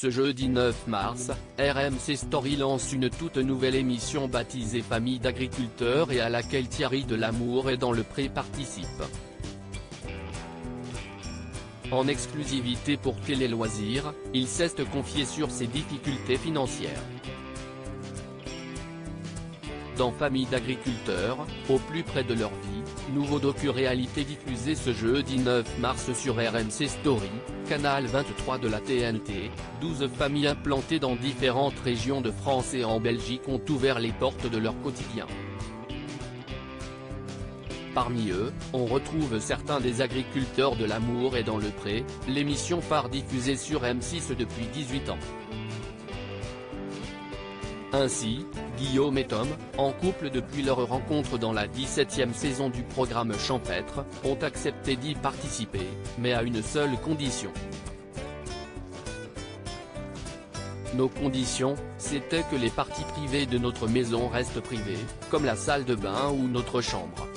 Ce jeudi 9 mars, RMC Story lance une toute nouvelle émission baptisée Famille d'agriculteurs et à laquelle Thierry Delamour et Dans le Pré participe. En exclusivité pour Télé Loisirs, il s'est confié sur ses difficultés financières. Dans Famille d'agriculteurs, au plus près de leur vie, nouveau docu-réalité diffusé ce jeudi 9 mars sur RMC Story, canal 23 de la TNT, 12 familles implantées dans différentes régions de France et en Belgique ont ouvert les portes de leur quotidien. Parmi eux, on retrouve certains des agriculteurs de l'Amour et Dans le Pré, l'émission phare diffusée sur M6 depuis 18 ans. Ainsi, Guillaume et Tom, en couple depuis leur rencontre dans la 17e saison du programme Champêtre, ont accepté d'y participer, mais à une seule condition. Nos conditions, c'était que les parties privées de notre maison restent privées, comme la salle de bain ou notre chambre.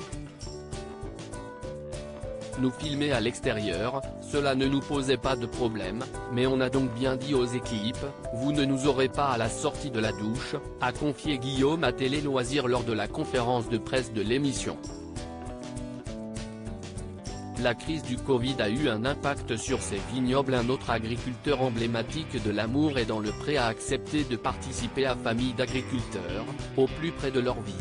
Nous filmer à l'extérieur, cela ne nous posait pas de problème, mais on a donc bien dit aux équipes, vous ne nous aurez pas à la sortie de la douche, a confié Guillaume à Télé Loisirs lors de la conférence de presse de l'émission. La crise du Covid a eu un impact sur ces vignobles. Un autre agriculteur emblématique de l'Amour et Dans le Pré a accepté de participer à Famille d'agriculteurs, au plus près de leur vie.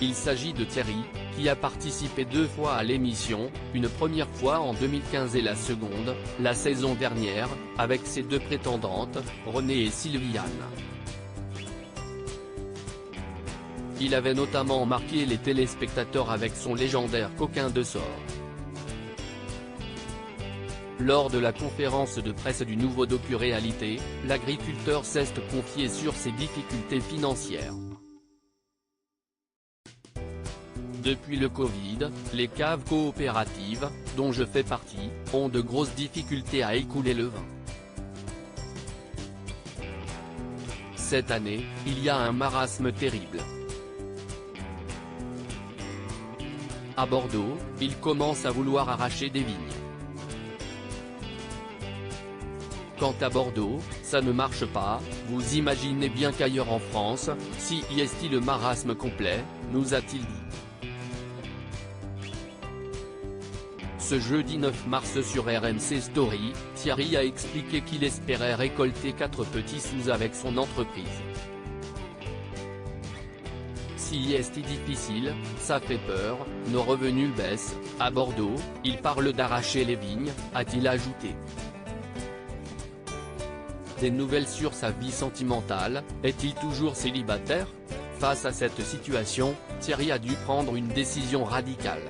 Il s'agit de Thierry, qui a participé 2 fois à l'émission, une première fois en 2015 et la seconde, la saison dernière, avec ses 2 prétendantes, Renée et Sylviane. Il avait notamment marqué les téléspectateurs avec son légendaire coquin de sort. Lors de la conférence de presse du nouveau docu-réalité, l'agriculteur s'est confié sur ses difficultés financières. Depuis le Covid, les caves coopératives, dont je fais partie, ont de grosses difficultés à écouler le vin. Cette année, il y a un marasme terrible. À Bordeaux, ils commencent à vouloir arracher des vignes. Quant à Bordeaux, ça ne marche pas, vous imaginez bien qu'ailleurs en France, si y est-il le marasme complet, nous a-t-il dit. Ce jeudi 9 mars sur RMC Story, Thierry a expliqué qu'il espérait récolter 4 petits sous avec son entreprise. Si est difficile, ça fait peur, nos revenus baissent, à Bordeaux, il parle d'arracher les vignes, a-t-il ajouté. Des nouvelles sur sa vie sentimentale, est-il toujours célibataire? Face à cette situation, Thierry a dû prendre une décision radicale.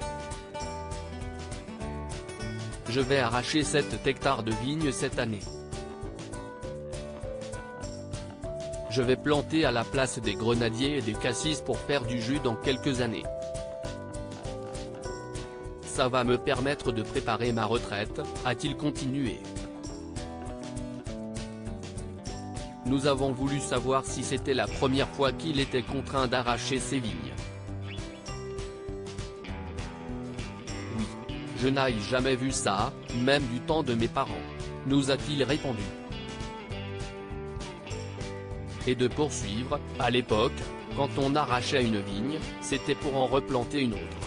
Je vais arracher 7 hectares de vignes cette année. Je vais planter à la place des grenadiers et des cassis pour faire du jus dans quelques années. Ça va me permettre de préparer ma retraite, a-t-il continué. Nous avons voulu savoir si c'était la première fois qu'il était contraint d'arracher ses vignes. Je n'ai jamais vu ça, même du temps de mes parents, nous a-t-il répondu. Et de poursuivre, à l'époque, quand on arrachait une vigne, c'était pour en replanter une autre.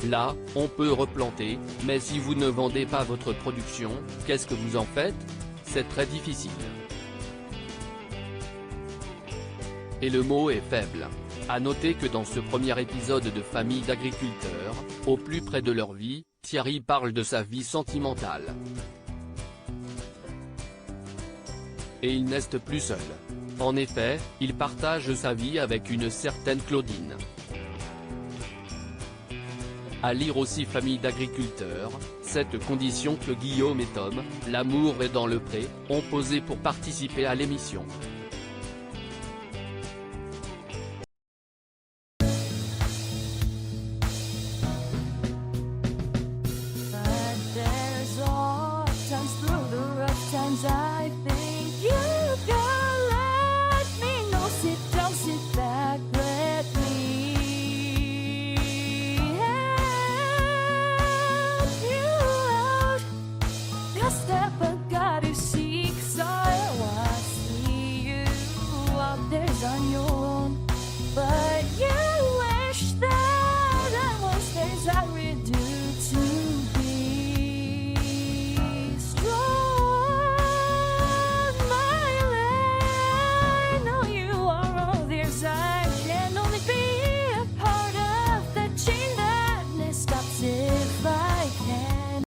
Là, on peut replanter, mais si vous ne vendez pas votre production, qu'est-ce que vous en faites? C'est très difficile. Et le mot est faible. À noter que dans ce premier épisode de Famille d'agriculteurs, au plus près de leur vie, Thierry parle de sa vie sentimentale. Et il n'est plus seul. En effet, il partage sa vie avec une certaine Claudine. À lire aussi Famille d'agriculteurs, cette condition que Guillaume et Tom, l'Amour et Dans le Pré, ont posée pour participer à l'émission.